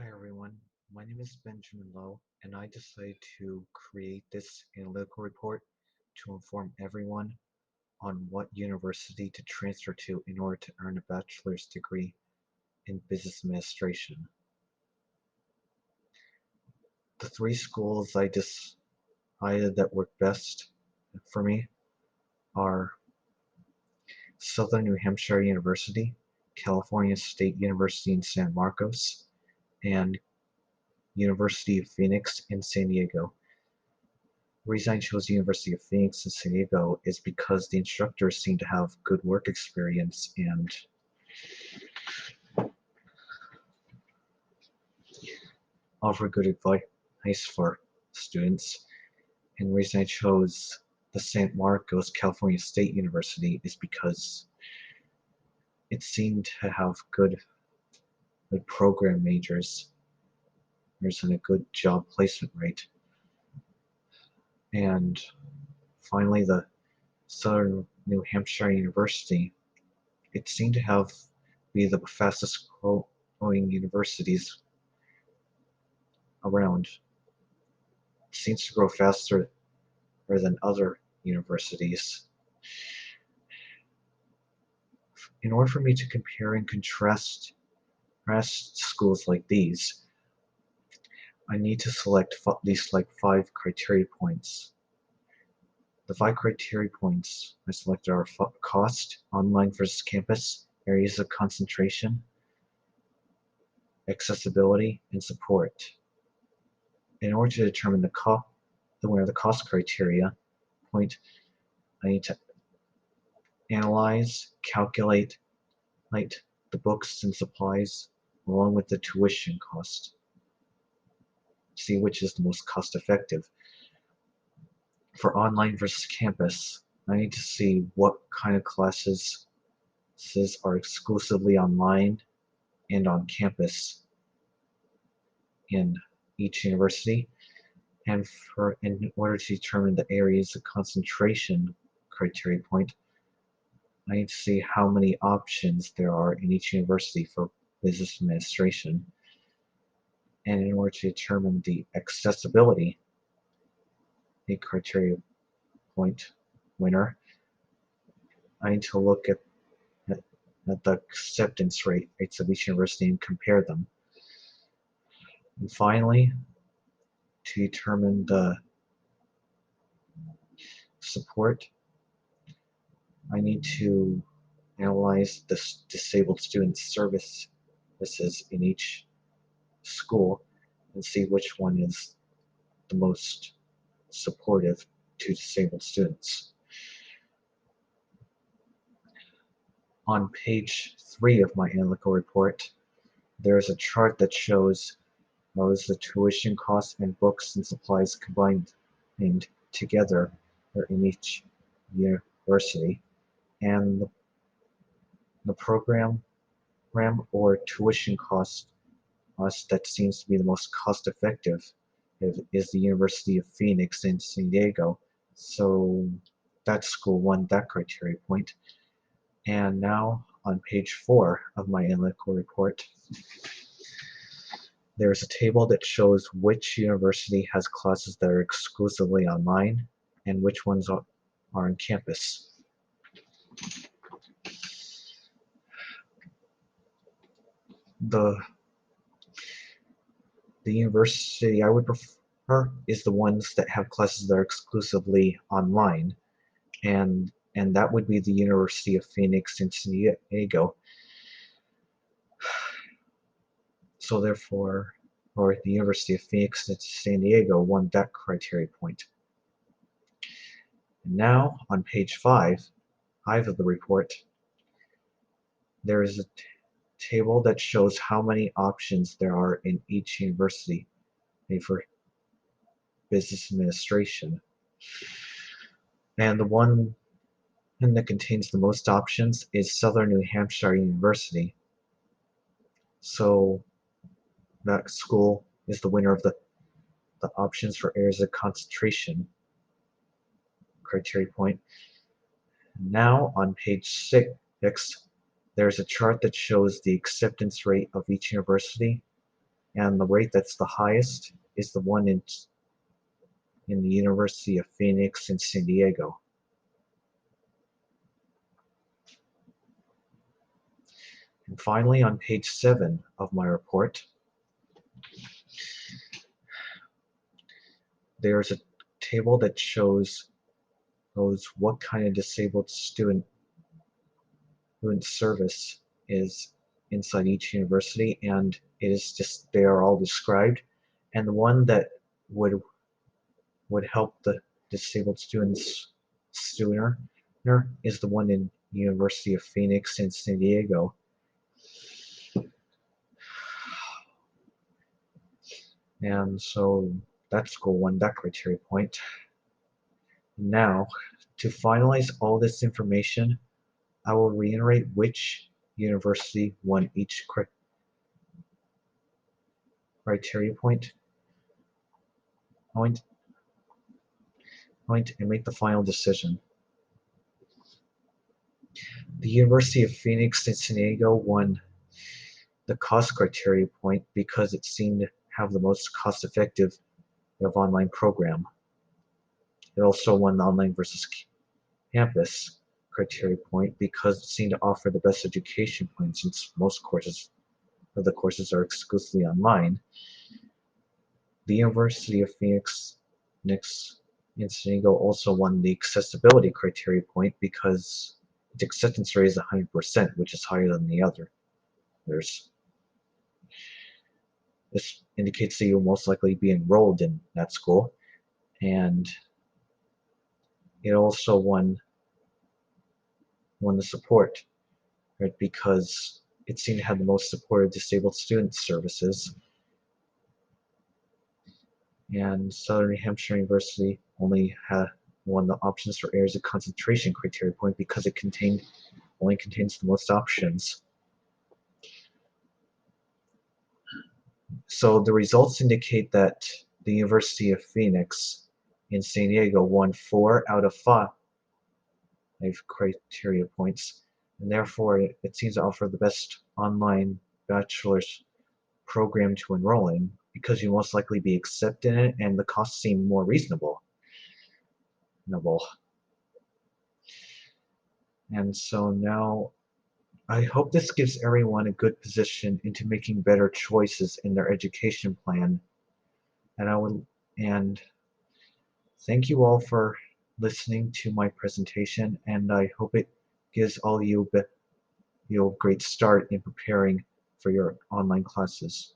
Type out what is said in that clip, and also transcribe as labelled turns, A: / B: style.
A: Hi everyone, my name is Benjamin Lowe, and I decided to create this analytical report to inform everyone on what university to transfer to in order to earn a bachelor's degree in business administration. The three schools I decided that work best for me are Southern New Hampshire University, California State University in San Marcos, and University of Phoenix in San Diego. The reason I chose the University of Phoenix in San Diego is because the instructors seem to have good work experience and offer good advice for students. And the reason I chose the San Marcos California State University is because it seemed to have good program majors. There's a good job placement rate. And finally, the Southern New Hampshire University, it seemed to be the fastest growing universities around. It seems to grow faster than other universities. In order for me to compare and contrast schools like these, I need to select at least like 5 criteria points. The 5 criteria points I selected are cost, online versus campus, areas of concentration, accessibility, and support. In order to determine the winner of the cost criteria point, I need to analyze, calculate the books and supplies along with the tuition cost. See which is the most cost effective. For online versus campus, I need to see what kind of classes are exclusively online and on campus in each university. And in order to determine the areas of concentration criteria point, I need to see how many options there are in each university for business administration. And in order to determine the accessibility criteria point winner, I need to look at the acceptance rates of each university and compare them. And finally, to determine the support, I need to analyze the disabled student services in each school and see which one is the most supportive to disabled students. On page 3 of my analytical report, there is a chart that shows the tuition costs and books and supplies combined and together in each university, and the program or tuition cost that seems to be the most cost effective is the University of Phoenix in San Diego. So that school won that criteria point. And now on page 4 of my analytical report, there's a table that shows which university has classes that are exclusively online and which ones are on campus. The university I would prefer is the ones that have classes that are exclusively online, and that would be the University of Phoenix in San Diego. So therefore, or the University of Phoenix in San Diego won that criteria point. And now on page 5 of the report, there is a table that shows how many options there are in each university for business administration. And the one that contains the most options is Southern New Hampshire University. So that school is the winner of the options for areas of concentration criteria point. Now on page 6, there's a chart that shows the acceptance rate of each university and the rate that's the highest is the one in the University of Phoenix in San Diego. And finally, on page 7 of my report, there's a table that shows what kind of disabled student service is inside each university, and they are all described. And the one that would help the disabled students sooner is the one in University of Phoenix in San Diego. And so that's goal 1, that criteria point. Now, to finalize all this information, I will reiterate which university won each criteria point and make the final decision. The University of Phoenix in San Diego won the cost criteria point because it seemed to have the most cost-effective online program. It also won the online versus campus criteria point because it seemed to offer the best education point since most of the courses are exclusively online. The University of Phoenix in San Diego also won the accessibility criteria point because its acceptance rate is 100%, which is higher than the other. This indicates that you'll most likely be enrolled in that school, and it also won the support, right, because it seemed to have the most supported disabled student services. And Southern New Hampshire University only had won the options for areas of concentration criteria point because it only contains the most options. So the results indicate that the University of Phoenix in San Diego won 4 out of 5 criteria points, and therefore it seems to offer the best online bachelor's program to enroll in because you most likely be accepted in it, and the costs seem more reasonable. And so now I hope this gives everyone a good position into making better choices in their education plan. And thank you all for listening to my presentation, and I hope it gives all you a great start in preparing for your online classes.